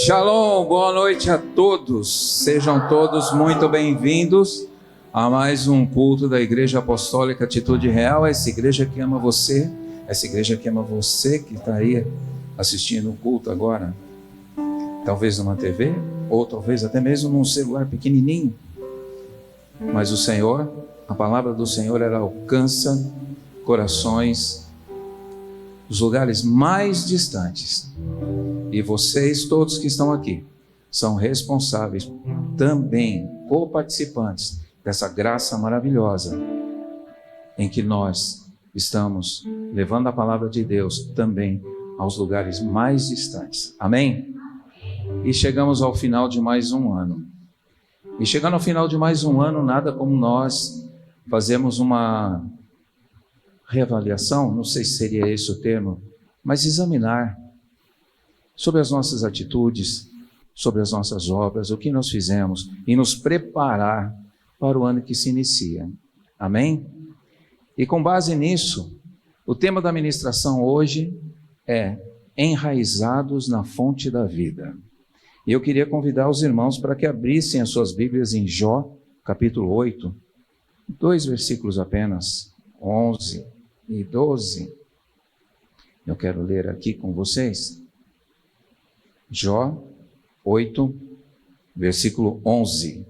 Shalom, boa noite a todos. Sejam todos muito bem-vindos a mais um culto da Igreja Apostólica Atitude Real. Essa igreja que ama você, essa igreja que ama você que está aí assistindo o culto agora, talvez numa TV, ou talvez até mesmo num celular pequenininho. Mas o Senhor, a palavra do Senhor, ela alcança corações dos lugares mais distantes. E vocês todos que estão aqui são responsáveis também, co-participantes dessa graça maravilhosa em que nós estamos levando a palavra de Deus também aos lugares mais distantes. Amém? E chegamos ao final de mais um ano. E chegando ao final de mais um ano, nada como nós fazemos uma reavaliação, não sei se seria esse o termo, mas examinar sobre as nossas atitudes, sobre as nossas obras, o que nós fizemos e nos preparar para o ano que se inicia. Amém? E com base nisso, o tema da ministração hoje é Enraizados na Fonte da Vida. E eu queria convidar os irmãos para que abrissem as suas Bíblias em Jó, capítulo 8, 2 versículos apenas, 11 e 12. Eu quero ler aqui com vocês. Jó 8, versículo 11.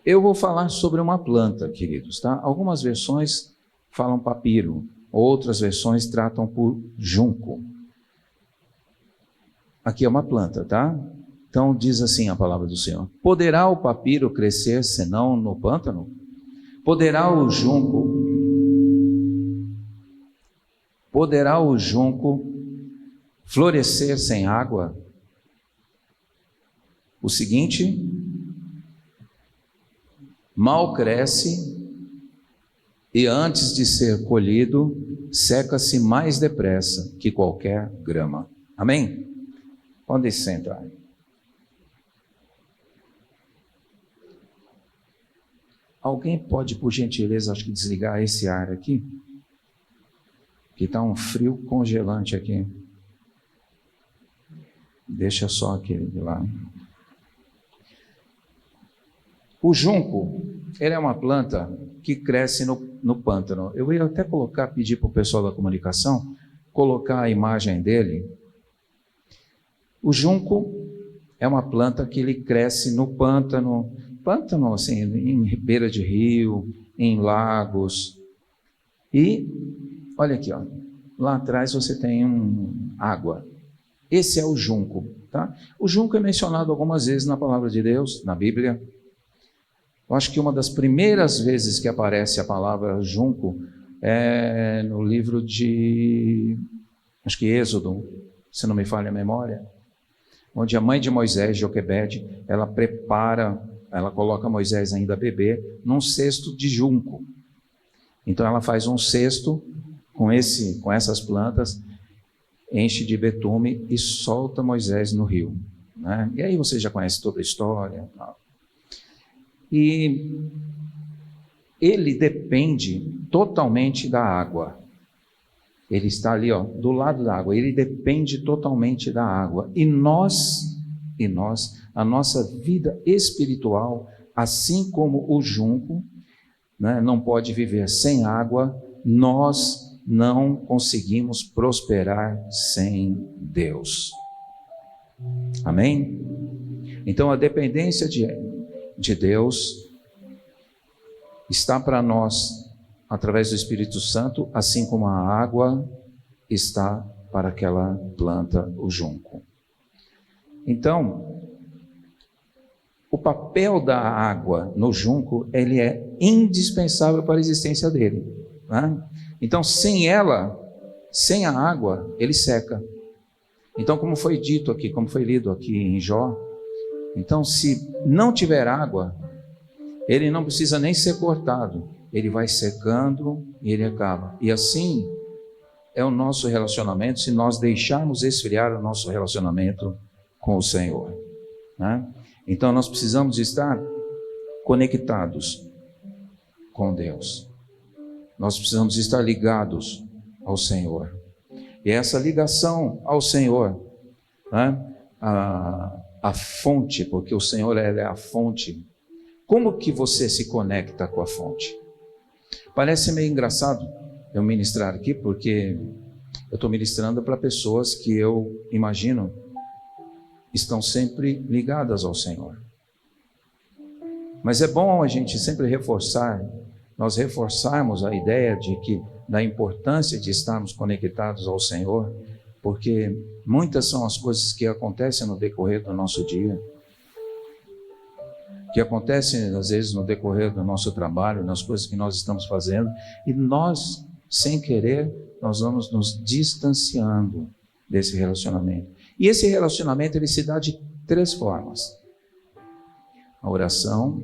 Eu vou falar sobre uma planta, queridos, tá? Algumas versões falam papiro, outras versões tratam por junco. Aqui é uma planta, tá? Então diz assim a palavra do Senhor: poderá o papiro crescer senão no pântano? Poderá o junco florescer sem água? O seguinte, mal cresce e antes de ser colhido, seca-se mais depressa que qualquer grama. Amém? Podem sentar. Alguém pode, por gentileza, acho que desligar esse ar aqui? Que está um frio congelante aqui. Deixa só aquele de lá. O junco, ele é uma planta que cresce no pântano. Eu ia até pedir para o pessoal da comunicação, colocar a imagem dele. O junco é uma planta que ele cresce no pântano, assim, em beira de rio, em lagos. E olha aqui, ó, lá atrás você tem água. Esse é o junco, tá? O junco é mencionado algumas vezes na palavra de Deus, na Bíblia. Eu acho que uma das primeiras vezes que aparece a palavra junco é no livro de, acho que Êxodo, se não me falha a memória, onde a mãe de Moisés, Joquebede, ela coloca Moisés ainda bebê num cesto de junco. Então ela faz um cesto com essas plantas, enche de betume e solta Moisés no rio, né? E aí você já conhece toda a história. E ele depende totalmente da água. Ele está ali, ó, do lado da água. Ele depende totalmente da água. E nós, a nossa vida espiritual, assim como o junco, né, não pode viver sem água, nós não conseguimos prosperar sem Deus. Amém? Então a dependência de Deus está para nós através do Espírito Santo, assim como a água está para aquela planta, o junco. Então, o papel da água no junco, ele é indispensável para a existência dele, né? Então, sem ela, sem a água, ele seca. Então, como foi dito aqui, como foi lido aqui em Jó, então, se não tiver água, ele não precisa nem ser cortado, ele vai secando e ele acaba. E assim é o nosso relacionamento, se nós deixarmos esfriar o nosso relacionamento com o Senhor, né? Então nós precisamos estar conectados com Deus. Nós precisamos estar ligados ao Senhor. E essa ligação ao Senhor, né, a fonte, porque o Senhor é a fonte. Como que você se conecta com a fonte? Parece meio engraçado eu ministrar aqui, porque eu estou ministrando para pessoas que eu imagino estão sempre ligadas ao Senhor. Mas é bom a gente sempre nós reforçarmos a ideia da importância de estarmos conectados ao Senhor, porque muitas são as coisas que acontecem no decorrer do nosso dia, que acontecem às vezes no decorrer do nosso trabalho, nas coisas que nós estamos fazendo, e nós, sem querer, nós vamos nos distanciando desse relacionamento. E esse relacionamento, ele se dá de 3 formas. A oração,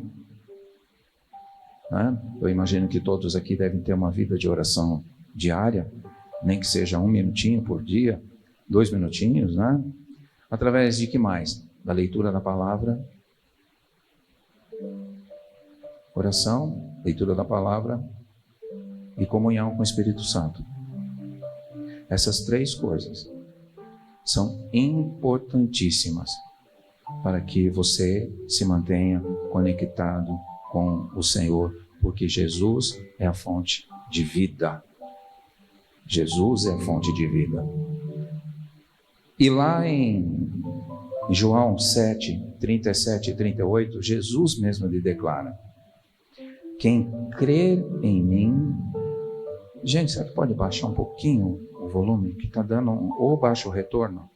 né? Eu imagino que todos aqui devem ter uma vida de oração diária, nem que seja 1 minutinho por dia, 2 minutinhos, né? Através de que mais? Da leitura da palavra, oração, leitura da palavra e comunhão com o Espírito Santo. Essas 3 coisas são importantíssimas para que você se mantenha conectado com o Senhor, porque Jesus é a fonte de vida. Jesus é a fonte de vida. E lá em João 7, 37 e 38, Jesus mesmo lhe declara: quem crer em mim... Gente, será que pode baixar um pouquinho o volume? Que está dando ou baixa o retorno?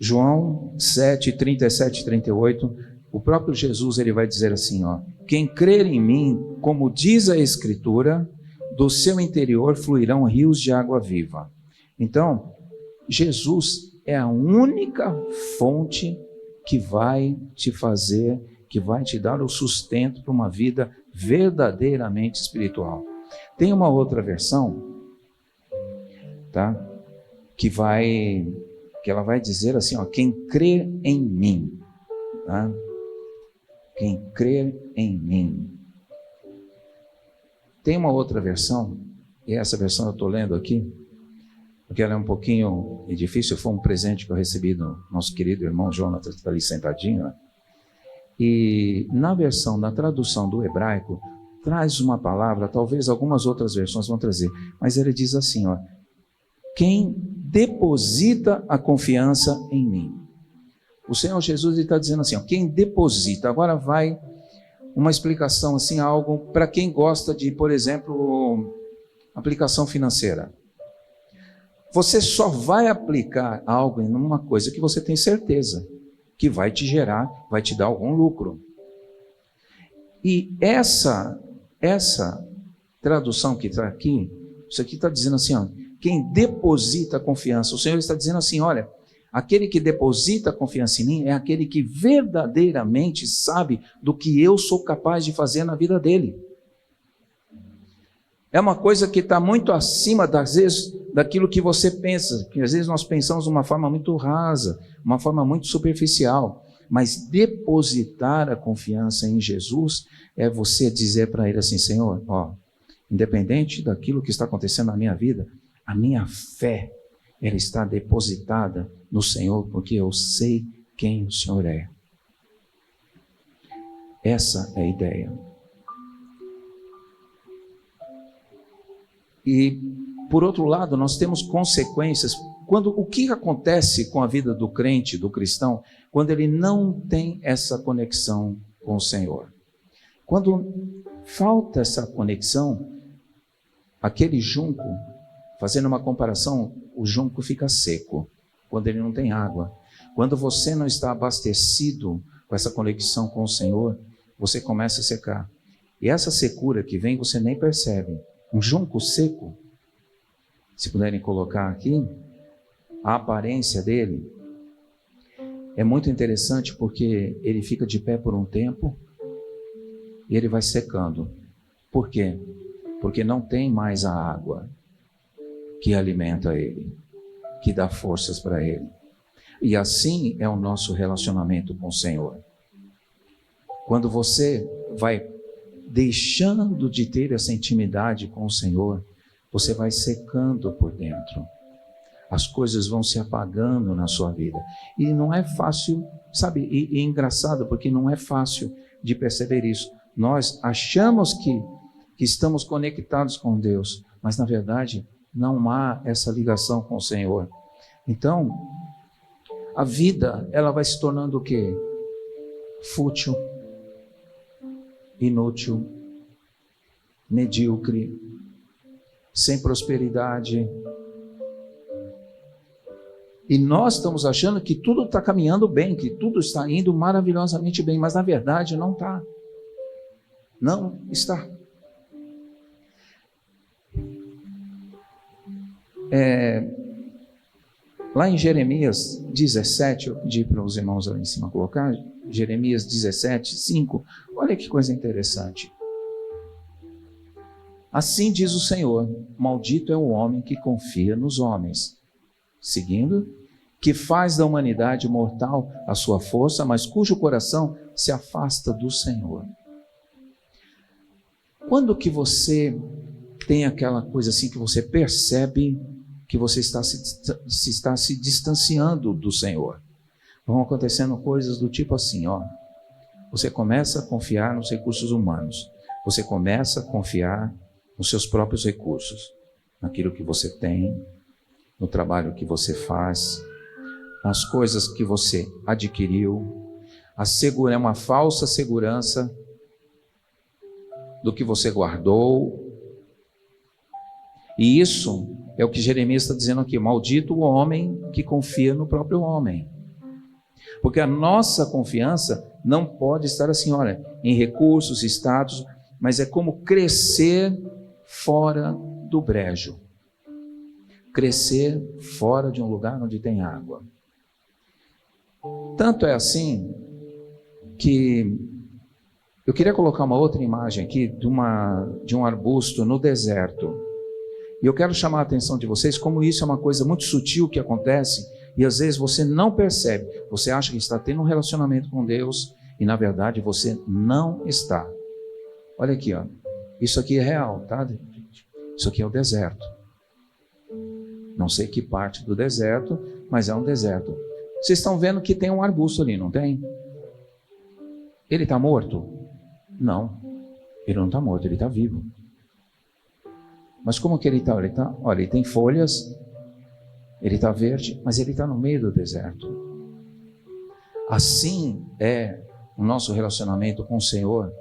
João 7, 37 e 38, o próprio Jesus ele vai dizer assim, ó: quem crer em mim, como diz a Escritura, do seu interior fluirão rios de água viva. Então, Jesus é a única fonte que vai te fazer, que vai te dar o sustento para uma vida verdadeiramente espiritual. Tem uma outra versão, tá? Que ela vai dizer assim, ó: quem crê em mim, tá? Quem crê em mim. Tem uma outra versão, e essa versão eu estou lendo aqui, porque ela é um pouquinho difícil, foi um presente que eu recebi do nosso querido irmão Jonathan, que está ali sentadinho, né? E na tradução do hebraico, traz uma palavra, talvez algumas outras versões vão trazer, mas ele diz assim, ó: quem deposita a confiança em mim. O Senhor Jesus está dizendo assim, ó, quem deposita. Agora vai uma explicação assim, algo para quem gosta de, por exemplo, aplicação financeira. Você só vai aplicar algo em uma coisa que você tem certeza que vai te gerar, vai te dar algum lucro. E essa tradução que está aqui, isso aqui está dizendo assim, ó, quem deposita a confiança. O Senhor está dizendo assim, olha, aquele que deposita a confiança em mim é aquele que verdadeiramente sabe do que eu sou capaz de fazer na vida dele. É uma coisa que está muito acima, às vezes, daquilo que você pensa, que às vezes nós pensamos de uma forma muito rasa, uma forma muito superficial, mas depositar a confiança em Jesus é você dizer para ele assim, Senhor, ó, independente daquilo que está acontecendo na minha vida, a minha fé, ela está depositada no Senhor, porque eu sei quem o Senhor é. Essa é a ideia. E, por outro lado, nós temos consequências. O que acontece com a vida do crente, do cristão, quando ele não tem essa conexão com o Senhor? Quando falta essa conexão, aquele junco, fazendo uma comparação, o junco fica seco, quando ele não tem água. Quando você não está abastecido com essa conexão com o Senhor, você começa a secar. E essa secura que vem, você nem percebe. Um junco seco, se puderem colocar aqui, a aparência dele é muito interessante, porque ele fica de pé por um tempo e ele vai secando. Por quê? Porque não tem mais a água que alimenta ele, que dá forças para ele. E assim é o nosso relacionamento com o Senhor. Quando você vai deixando de ter essa intimidade com o Senhor, você vai secando por dentro. As coisas vão se apagando na sua vida. E não é fácil, sabe? E é engraçado porque não é fácil de perceber isso. Nós achamos que estamos conectados com Deus, mas na verdade não há essa ligação com o Senhor. Então, a vida, ela vai se tornando o quê? Fútil, inútil, medíocre, sem prosperidade. E nós estamos achando que tudo está caminhando bem, que tudo está indo maravilhosamente bem, mas na verdade não está. Não está. Lá em Jeremias 17, eu pedi para os irmãos lá em cima colocar, Jeremias 17, 5, olha que coisa interessante. Assim diz o Senhor, maldito é o homem que confia nos homens. Seguindo, que faz da humanidade mortal a sua força, mas cujo coração se afasta do Senhor. Quando que você tem aquela coisa assim que você percebe que você está se distanciando do Senhor? Vão acontecendo coisas do tipo assim, ó. Você começa a confiar nos recursos humanos. Você começa a confiar nos seus próprios recursos, naquilo que você tem, no trabalho que você faz, nas coisas que você adquiriu. É uma falsa segurança do que você guardou. E isso é o que Jeremias está dizendo aqui: maldito o homem que confia no próprio homem. Porque a nossa confiança não pode estar assim, olha, em recursos, status, mas é como crescer fora do brejo. Crescer fora de um lugar onde tem água. Tanto é assim que eu queria colocar uma outra imagem aqui de um arbusto no deserto. E eu quero chamar a atenção de vocês como isso é uma coisa muito sutil que acontece e às vezes você não percebe. Você acha que está tendo um relacionamento com Deus e na verdade você não está. Olha aqui, ó. Isso aqui é real, tá? Isso aqui é o deserto. Não sei que parte do deserto, mas é um deserto. Vocês estão vendo que tem um arbusto ali, não tem? Ele está morto? Não, ele não está morto, ele está vivo. Mas como que ele está? Olha, ele tem folhas, ele está verde, mas ele está no meio do deserto. Assim é o nosso relacionamento com o Senhor,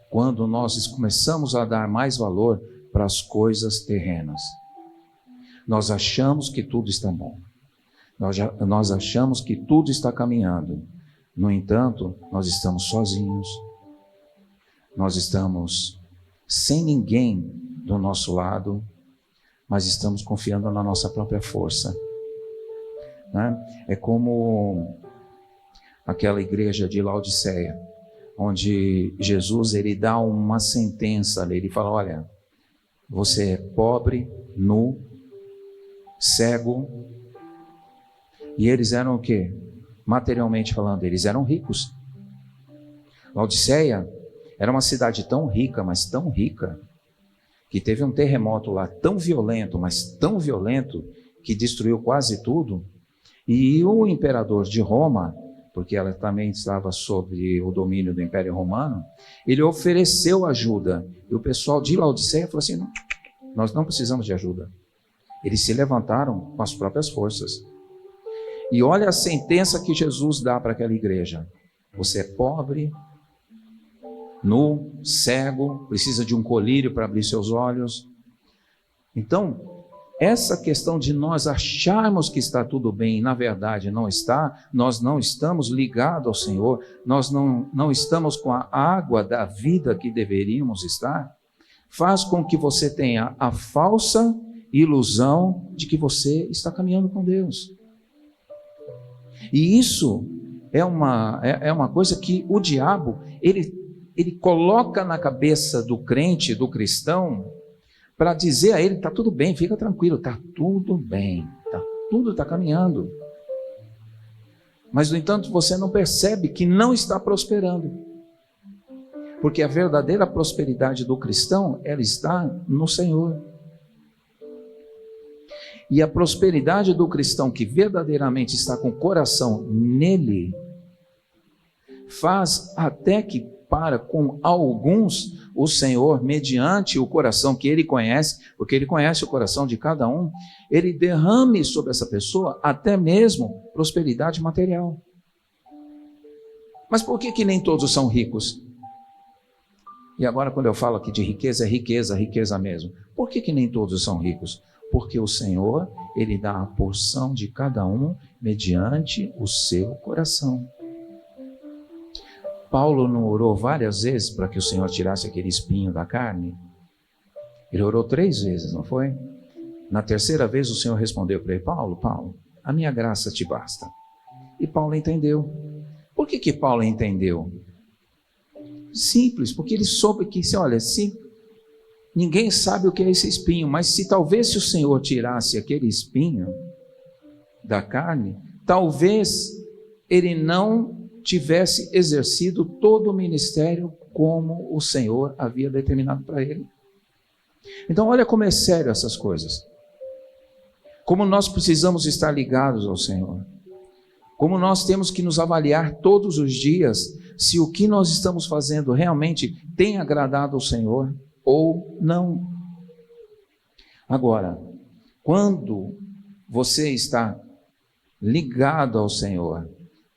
quando nós começamos a dar mais valor para as coisas terrenas. Nós achamos que tudo está bom. Nós achamos que tudo está caminhando. No entanto, nós estamos sozinhos. Nós estamos sem ninguém do nosso lado, mas estamos confiando na nossa própria força. Né? É como aquela igreja de Laodiceia, onde Jesus ele dá uma sentença ali. Ele fala, olha, você é pobre, nu, cego. E eles eram o quê? Materialmente falando, eles eram ricos. Laodiceia era uma cidade tão rica, mas tão rica, que teve um terremoto lá tão violento, mas tão violento, que destruiu quase tudo. E o imperador de Roma, porque ela também estava sob o domínio do Império Romano, ele ofereceu ajuda. E o pessoal de Laodiceia falou assim, não, nós não precisamos de ajuda. Eles se levantaram com as próprias forças. E olha a sentença que Jesus dá para aquela igreja. Você é pobre, nu, cego, precisa de um colírio para abrir seus olhos. Então, essa questão de nós acharmos que está tudo bem e na verdade não está, nós não estamos ligados ao Senhor, nós não estamos com a água da vida que deveríamos estar, faz com que você tenha a falsa ilusão de que você está caminhando com Deus. E isso é uma coisa que o diabo, ele coloca na cabeça do crente, do cristão, para dizer a ele, está tudo bem, fica tranquilo, está tudo bem, tudo está caminhando. Mas, no entanto, você não percebe que não está prosperando. Porque a verdadeira prosperidade do cristão, ela está no Senhor. E a prosperidade do cristão que verdadeiramente está com o coração nele, faz até que para com alguns o Senhor, mediante o coração que ele conhece, porque ele conhece o coração de cada um, ele derrame sobre essa pessoa até mesmo prosperidade material. Mas por que nem todos são ricos? E agora quando eu falo aqui de riqueza, é riqueza, riqueza mesmo. Por que nem todos são ricos? Porque o Senhor, ele dá a porção de cada um mediante o seu coração. Paulo não orou várias vezes para que o Senhor tirasse aquele espinho da carne? Ele orou 3 vezes, não foi? Na terceira vez o Senhor respondeu para ele: Paulo, a minha graça te basta. E Paulo entendeu. Por que Paulo entendeu? Simples, porque ele soube que, olha, se ninguém sabe o que é esse espinho, mas se o Senhor tirasse aquele espinho da carne, talvez ele não tivesse exercido todo o ministério como o Senhor havia determinado para ele. Então olha como é sério essas coisas. Como nós precisamos estar ligados ao Senhor. Como nós temos que nos avaliar todos os dias se o que nós estamos fazendo realmente tem agradado ao Senhor ou não. Agora, quando você está ligado ao Senhor,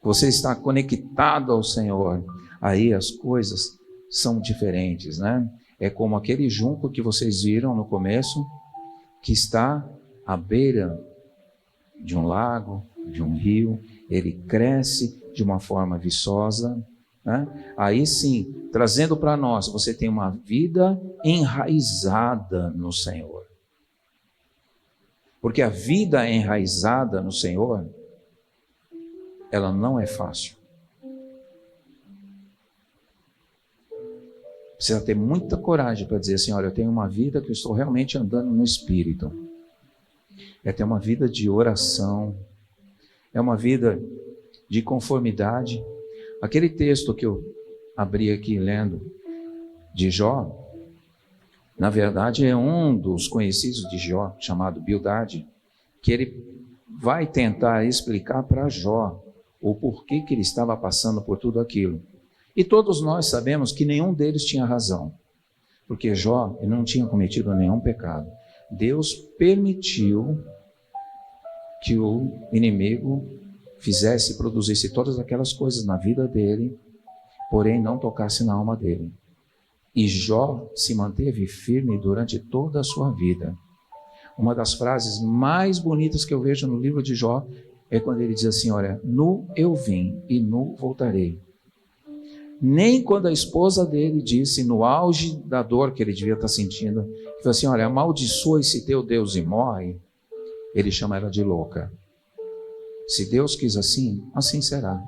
você está conectado ao Senhor, aí as coisas são diferentes, né? É como aquele junco que vocês viram no começo, que está à beira de um lago, de um rio, ele cresce de uma forma viçosa, né? Aí sim, trazendo para nós, você tem uma vida enraizada no Senhor. Porque a vida enraizada no Senhor, ela não é fácil. Precisa ter muita coragem para dizer assim: olha, eu tenho uma vida que eu estou realmente andando no Espírito. É ter uma vida de oração, é uma vida de conformidade. Aquele texto que eu abri aqui lendo, de Jó, na verdade é um dos conhecidos de Jó, chamado Bildade, que ele vai tentar explicar para Jó o porquê que ele estava passando por tudo aquilo. E todos nós sabemos que nenhum deles tinha razão, porque Jó não tinha cometido nenhum pecado. Deus permitiu que o inimigo fizesse, produzisse todas aquelas coisas na vida dele, porém não tocasse na alma dele. E Jó se manteve firme durante toda a sua vida. Uma das frases mais bonitas que eu vejo no livro de Jó é quando ele diz assim: olha, nu eu vim e nu voltarei. Nem quando a esposa dele disse, no auge da dor que ele devia estar sentindo, que falou assim: olha, amaldiçoa esse teu Deus e morre, ele chama ela de louca. Se Deus quis assim, assim será.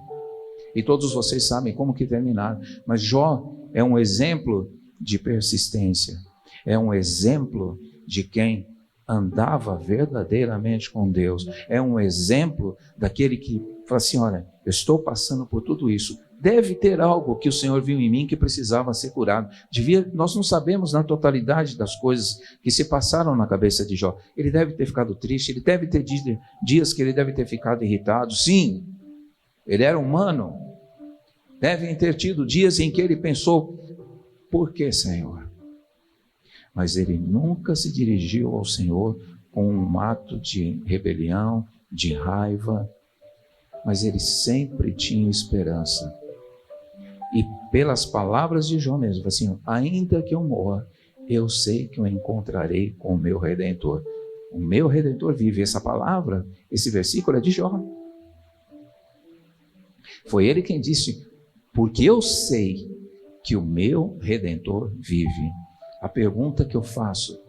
E todos vocês sabem como que terminaram. Mas Jó é um exemplo de persistência. É um exemplo de quem andava verdadeiramente com Deus. É um exemplo daquele que fala assim: olha, eu estou passando por tudo isso. Deve ter algo que o Senhor viu em mim que precisava ser curado. Nós não sabemos na totalidade das coisas que se passaram na cabeça de Jó. Ele deve ter ficado triste, ele deve ter dias que ele deve ter ficado irritado. Sim, ele era humano. Devem ter tido dias em que ele pensou: por que, Senhor? Mas ele nunca se dirigiu ao Senhor com um ato de rebelião, de raiva, mas ele sempre tinha esperança. E pelas palavras de Jó mesmo, assim: ainda que eu morra, eu sei que eu encontrarei com o meu Redentor. O meu Redentor vive. Essa palavra, esse versículo é de Jó. Foi ele quem disse: porque eu sei que o meu Redentor vive. A pergunta que eu faço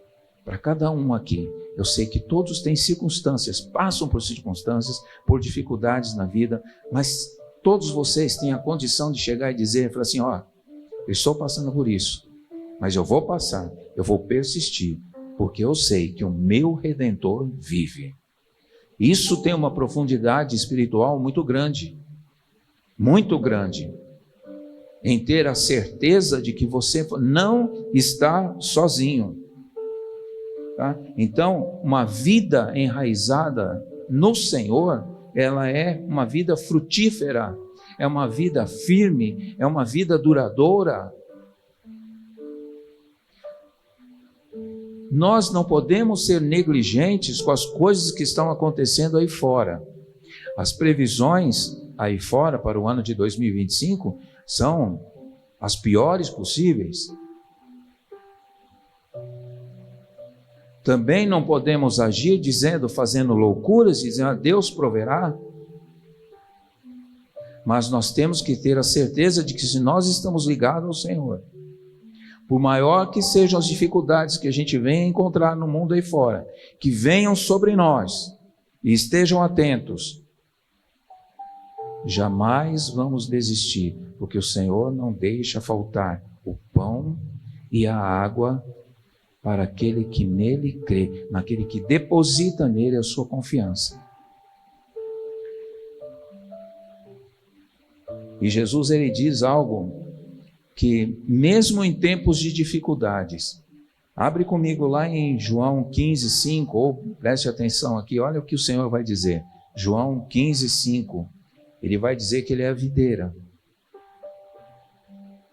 para cada um aqui: eu sei que todos têm circunstâncias, passam por circunstâncias, por dificuldades na vida, mas todos vocês têm a condição de chegar e dizer, falar assim: ó, eu estou passando por isso, mas eu vou passar, eu vou persistir, porque eu sei que o meu Redentor vive. Isso tem uma profundidade espiritual muito grande, muito grande. em ter a certeza de que você não está sozinho. Tá? Então, uma vida enraizada no Senhor, ela é uma vida frutífera, é uma vida firme, é uma vida duradoura. Nós não podemos ser negligentes com as coisas que estão acontecendo aí fora. As previsões aí fora para o ano de 2025 são as piores possíveis. Também não podemos agir fazendo loucuras, dizendo, Deus proverá. Mas nós temos que ter a certeza de que se nós estamos ligados ao Senhor, por maior que sejam as dificuldades que a gente venha encontrar no mundo aí fora, que venham sobre nós e estejam atentos, jamais vamos desistir, porque o Senhor não deixa faltar o pão e a água para aquele que nele crê, naquele que deposita nele a sua confiança. E Jesus, ele diz algo que mesmo em tempos de dificuldades, abre comigo lá em João 15:5, ou preste atenção aqui, olha o que o Senhor vai dizer. João 15:5, ele vai dizer que ele é a videira.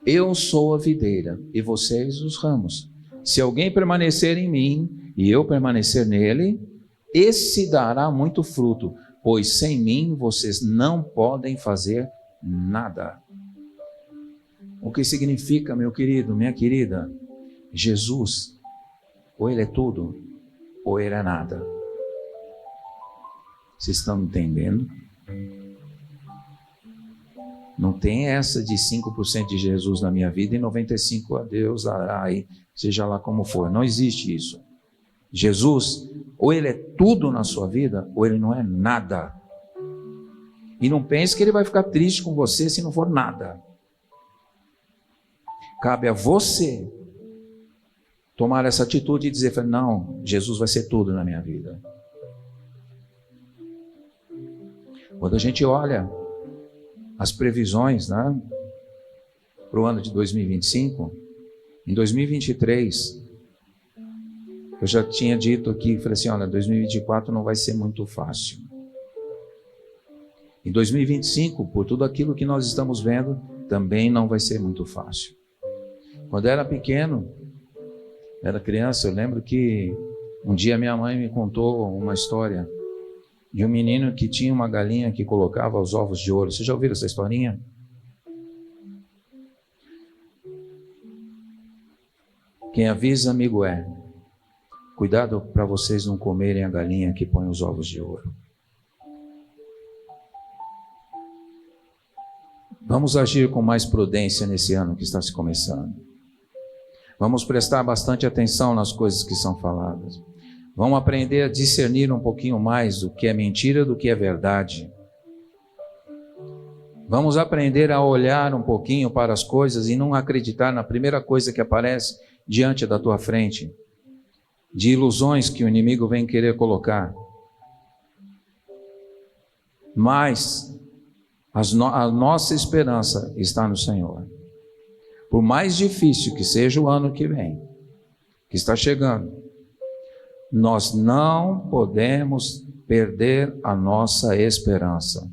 Eu sou a videira e vocês os ramos. Se alguém permanecer em mim e eu permanecer nele, esse dará muito fruto, pois sem mim vocês não podem fazer nada. O que significa, meu querido, minha querida? Jesus, ou ele é tudo, ou ele é nada. Vocês estão entendendo? Não tem essa de 5% de Jesus na minha vida e 95% a Deus, aí, seja lá como for. Não existe isso. Jesus, ou ele é tudo na sua vida, ou ele não é nada. E não pense que ele vai ficar triste com você se não for nada. Cabe a você tomar essa atitude e dizer, não, Jesus vai ser tudo na minha vida. Quando a gente olha as previsões, né, para o ano de 2025, em 2023, eu já tinha dito aqui, falei assim, olha, 2024 não vai ser muito fácil. Em 2025, por tudo aquilo que nós estamos vendo, também não vai ser muito fácil. Quando eu era pequeno, era criança, eu lembro que um dia minha mãe me contou uma história de um menino que tinha uma galinha que colocava os ovos de ouro. Vocês já ouviram essa historinha? Quem avisa, amigo é. Cuidado para vocês não comerem a galinha que põe os ovos de ouro. Vamos agir com mais prudência nesse ano que está se começando. Vamos prestar bastante atenção nas coisas que são faladas. Vamos aprender a discernir um pouquinho mais do que é mentira do que é verdade. Vamos aprender a olhar um pouquinho para as coisas e não acreditar na primeira coisa que aparece diante da tua frente, de ilusões que o inimigo vem querer colocar. Mas a nossa esperança está no Senhor. Por mais difícil que seja o ano que vem, que está chegando, nós não podemos perder a nossa esperança.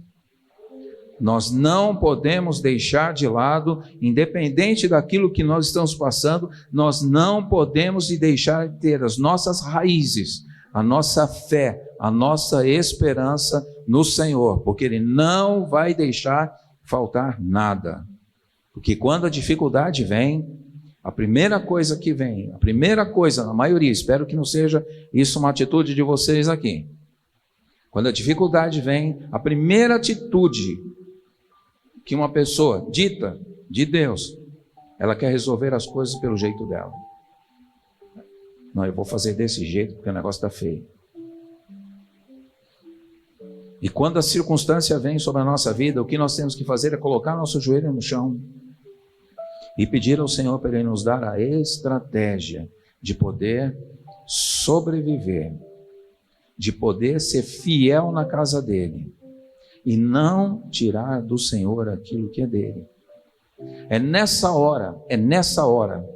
Nós não podemos deixar de lado, independente daquilo que nós estamos passando, nós não podemos deixar de ter as nossas raízes, a nossa fé, a nossa esperança no Senhor, porque Ele não vai deixar faltar nada. Porque quando a dificuldade vem, a primeira coisa que vem, a primeira coisa, na maioria, espero que não seja isso uma atitude de vocês aqui. Quando a dificuldade vem, a primeira atitude que uma pessoa dita de Deus, ela quer resolver as coisas pelo jeito dela. Não, eu vou fazer desse jeito porque o negócio está feio. E quando a circunstância vem sobre a nossa vida, o que nós temos que fazer é colocar nosso joelho no chão e pedir ao Senhor para Ele nos dar a estratégia de poder sobreviver, de poder ser fiel na casa dele e não tirar do Senhor aquilo que é dele. É nessa hora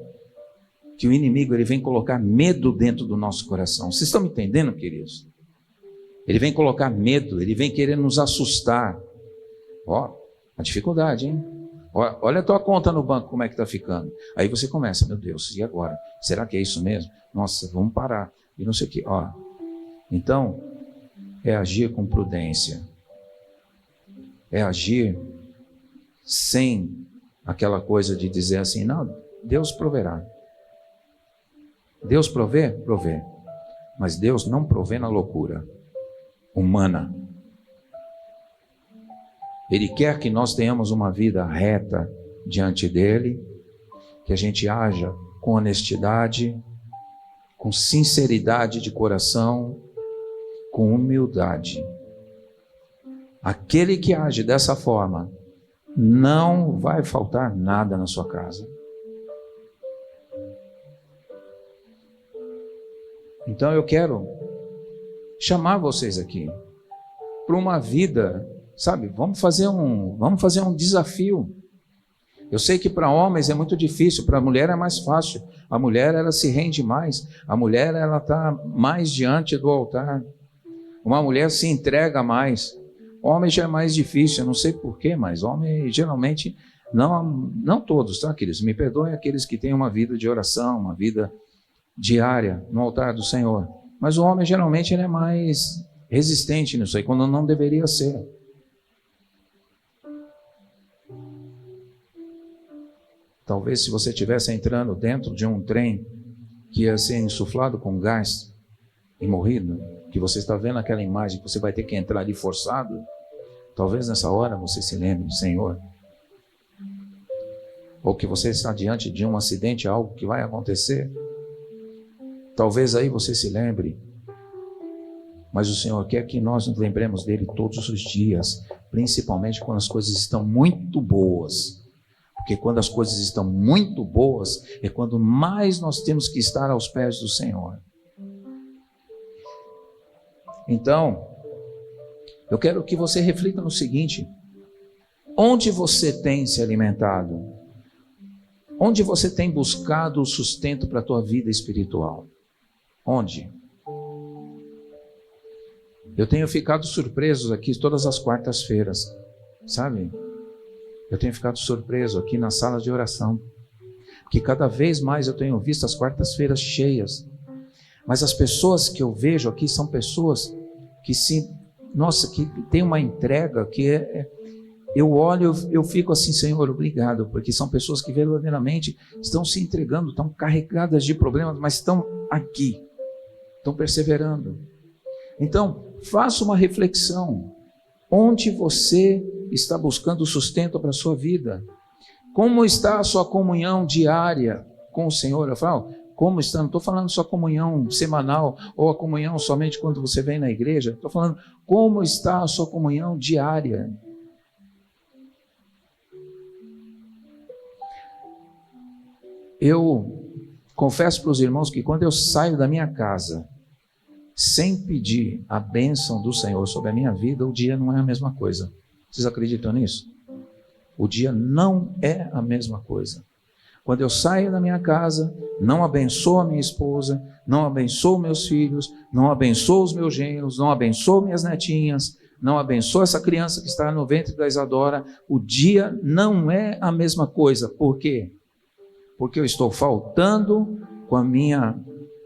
que o inimigo ele vem colocar medo dentro do nosso coração. Vocês estão me entendendo, queridos? Ele vem colocar medo, ele vem querer nos assustar. Ó, a dificuldade, hein? Olha a tua conta no banco, como é que está ficando. Aí você começa, meu Deus, e agora? Será que é isso mesmo? Nossa, vamos parar. E não sei o que. Ó. Então, é agir com prudência. É agir sem aquela coisa de dizer assim, não, Deus proverá. Deus provê? Provê. Mas Deus não provê na loucura humana. Ele quer que nós tenhamos uma vida reta diante dele, que a gente haja com honestidade, com sinceridade de coração, com humildade. Aquele que age dessa forma, não vai faltar nada na sua casa. Então eu quero chamar vocês aqui para uma vida, sabe, vamos fazer um desafio. Eu sei que para homens é muito difícil, para a mulher é mais fácil. A mulher ela se rende mais, a mulher ela está mais diante do altar. Uma mulher se entrega mais. Homem já é mais difícil, eu não sei porquê, mas homem geralmente, não todos, tá, queridos? Me perdoem aqueles que têm uma vida de oração, uma vida diária no altar do Senhor. Mas o homem geralmente ele é mais resistente nisso aí, quando não deveria ser. Talvez se você estivesse entrando dentro de um trem que ia ser insuflado com gás e morrido, que você está vendo aquela imagem que você vai ter que entrar ali forçado, talvez nessa hora você se lembre do Senhor. Ou que você está diante de um acidente, algo que vai acontecer. Talvez aí você se lembre. Mas o Senhor quer que nós nos lembremos dele todos os dias, principalmente quando as coisas estão muito boas. Porque quando as coisas estão muito boas, é quando mais nós temos que estar aos pés do Senhor. Então, eu quero que você reflita no seguinte: onde você tem se alimentado? Onde você tem buscado o sustento para a tua vida espiritual? Onde? Eu tenho ficado surpreso aqui todas as quartas-feiras, sabe? Eu tenho ficado surpreso aqui nas salas de oração, porque cada vez mais eu tenho visto as quartas-feiras cheias. Mas as pessoas que eu vejo aqui são pessoas que que tem uma entrega que eu olho, eu fico assim, Senhor, obrigado, porque são pessoas que verdadeiramente estão se entregando, estão carregadas de problemas, mas estão aqui, estão perseverando. Então, faça uma reflexão. Onde você está buscando sustento para a sua vida? Como está a sua comunhão diária com o Senhor? Eu falo, como está? Não estou falando só comunhão semanal ou a comunhão somente quando você vem na igreja. Estou falando como está a sua comunhão diária. Eu confesso para os irmãos que quando eu saio da minha casa sem pedir a bênção do Senhor sobre a minha vida, o dia não é a mesma coisa. Vocês acreditam nisso? O dia não é a mesma coisa. Quando eu saio da minha casa, não abençoo a minha esposa, não abençoo meus filhos, não abençoo os meus genros, não abençoo minhas netinhas, não abençoo essa criança que está no ventre da Isadora, o dia não é a mesma coisa. Por quê? Porque eu estou faltando com a minha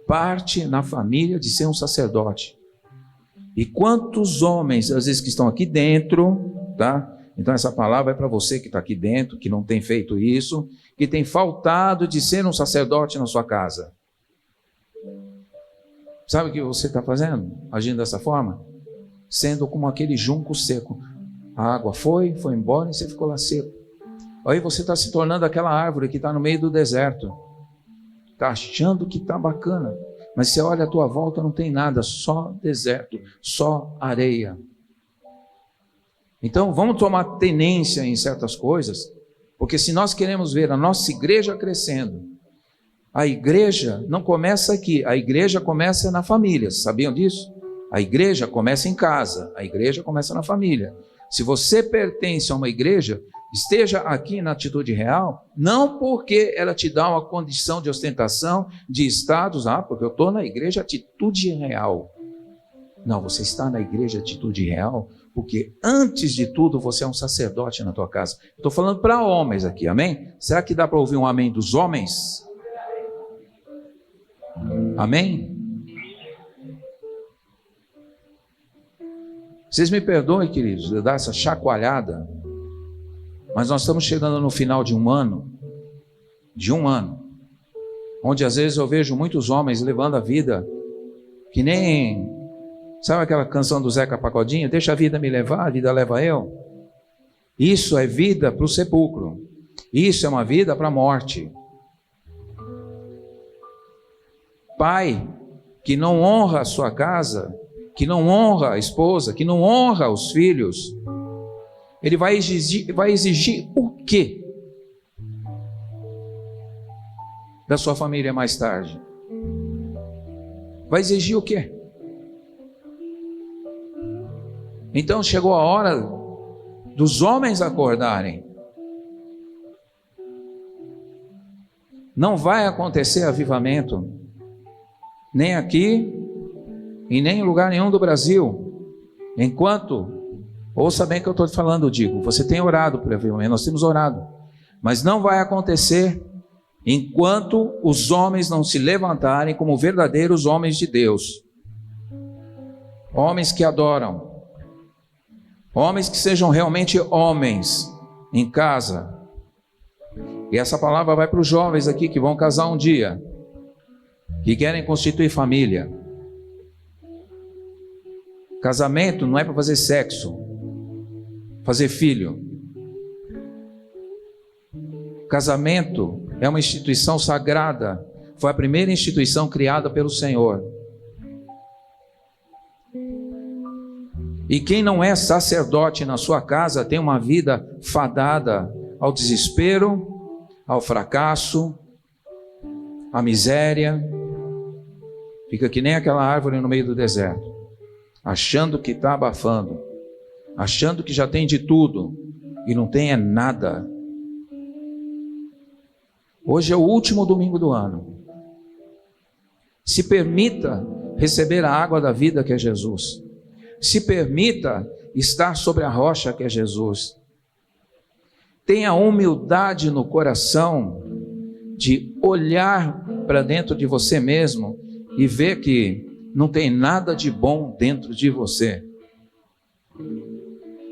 parte na família de ser um sacerdote. E quantos homens, às vezes, que estão aqui dentro, tá? Então essa palavra é para você que está aqui dentro, que não tem feito isso, que tem faltado de ser um sacerdote na sua casa. Sabe o que você está fazendo? Agindo dessa forma? Sendo como aquele junco seco. A água foi embora e você ficou lá seco. Aí você está se tornando aquela árvore que está no meio do deserto. Está achando que está bacana, mas você olha à tua volta, não tem nada, só deserto, só areia. Então vamos tomar tenência em certas coisas, porque se nós queremos ver a nossa igreja crescendo, a igreja não começa aqui, a igreja começa na família, sabiam disso? A igreja começa em casa, a igreja começa na família. Se você pertence a uma igreja, Esteja aqui na atitude real, não porque ela te dá uma condição de ostentação, de status, porque eu estou na igreja atitude real. Não, você está na igreja atitude real, porque antes de tudo você é um sacerdote na tua casa. Estou falando para homens aqui, amém? Será que dá para ouvir um amém dos homens? Amém? Vocês me perdoem, queridos, de dar essa chacoalhada, mas nós estamos chegando no final de um ano, onde às vezes eu vejo muitos homens levando a vida que nem, sabe aquela canção do Zeca Pagodinho? Deixa a vida me levar, a vida leva eu. Isso é vida para o sepulcro, isso é uma vida para a morte. Pai que não honra a sua casa, que não honra a esposa, que não honra os filhos, ele vai exigir o quê da sua família mais tarde? Vai exigir o quê? Então chegou a hora dos homens acordarem. Não vai acontecer avivamento, nem aqui e nem em lugar nenhum do Brasil, enquanto, ouça bem o que eu estou falando, digo, você tem orado por avivamento, nós temos orado, mas não vai acontecer enquanto os homens não se levantarem como verdadeiros homens de Deus, homens que adoram, homens que sejam realmente homens em casa. E essa palavra vai para os jovens aqui que vão casar um dia, que querem constituir família. Casamento não é para fazer sexo, fazer filho. Casamento é uma instituição sagrada, foi a primeira instituição criada pelo Senhor. E quem não é sacerdote na sua casa tem uma vida fadada ao desespero, ao fracasso, à miséria. Fica que nem aquela árvore no meio do deserto, achando que está abafando, achando que já tem de tudo e não tem é nada. Hoje é o último domingo do ano. Se permita receber a água da vida que é Jesus. Se permita estar sobre a rocha que é Jesus. Tenha humildade no coração de olhar para dentro de você mesmo e ver que não tem nada de bom dentro de você.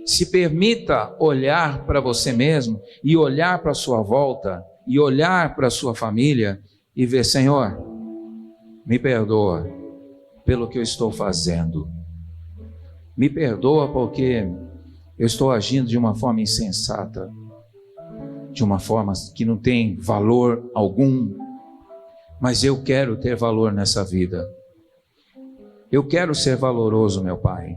Se permita olhar para você mesmo e olhar para a sua volta e olhar para a sua família e ver, Senhor, me perdoa pelo que eu estou fazendo. Me perdoa porque eu estou agindo de uma forma insensata, de uma forma que não tem valor algum, mas eu quero ter valor nessa vida. Eu quero ser valoroso, meu Pai.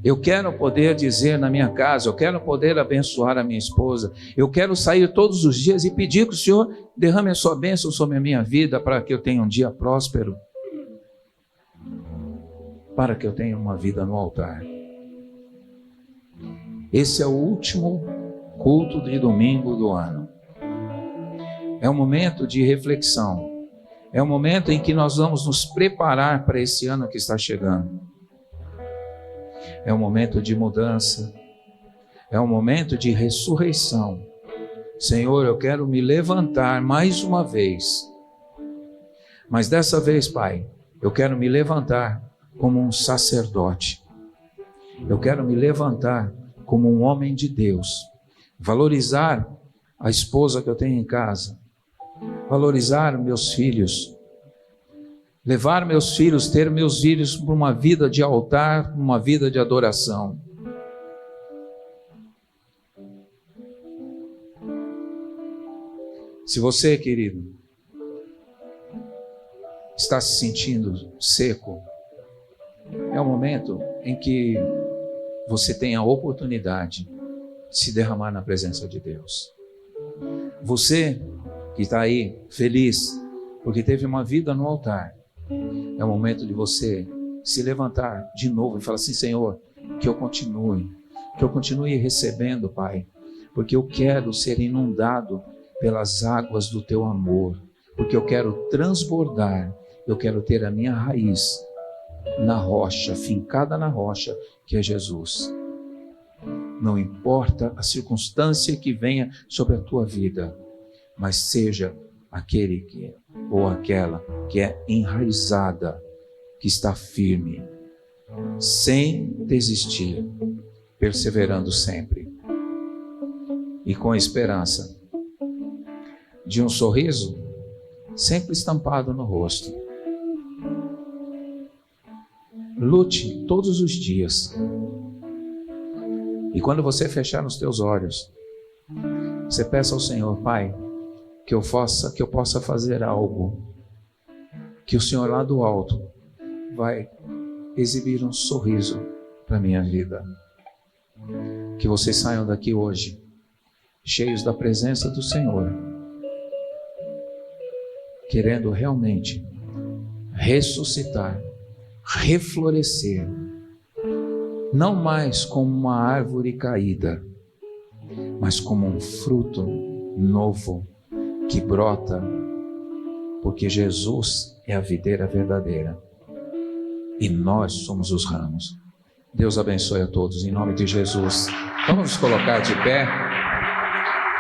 Eu quero poder dizer na minha casa, eu quero poder abençoar a minha esposa, eu quero sair todos os dias e pedir que o Senhor derrame a sua bênção sobre a minha vida para que eu tenha um dia próspero, para que eu tenha uma vida no altar. Esse é o último culto de domingo do ano. É um momento de reflexão. É um momento em que nós vamos nos preparar para esse ano que está chegando. É um momento de mudança. É um momento de ressurreição. Senhor, eu quero me levantar mais uma vez. Mas dessa vez, Pai, eu quero me levantar como um sacerdote. Eu quero me levantar como um homem de Deus. Valorizar a esposa que eu tenho em casa. Valorizar meus filhos. Levar meus filhos, ter meus filhos para uma vida de altar, uma vida de adoração. Se você, querido, está se sentindo seco, é o momento em que você tem a oportunidade de se derramar na presença de Deus. Você que está aí feliz porque teve uma vida no altar, é o momento de você se levantar de novo e falar assim, Senhor, que eu continue, que eu continue recebendo, Pai, porque eu quero ser inundado pelas águas do Teu amor, porque eu quero transbordar, eu quero ter a minha raiz na rocha, fincada na rocha, que é Jesus. Não importa a circunstância que venha sobre a tua vida, mas seja aquele que ou aquela que é enraizada, que está firme, sem desistir, perseverando sempre e com a esperança de um sorriso sempre estampado no rosto. Lute todos os dias. E quando você fechar os teus olhos, você peça ao Senhor: Pai, que eu possa fazer algo, que o Senhor lá do alto vai exibir um sorriso para a minha vida. Que vocês saiam daqui hoje cheios da presença do Senhor, querendo realmente ressuscitar, reflorescer, não mais como uma árvore caída, mas como um fruto novo que brota, porque Jesus é a videira verdadeira e nós somos os ramos. Deus abençoe a todos, em nome de Jesus. Vamos nos colocar de pé.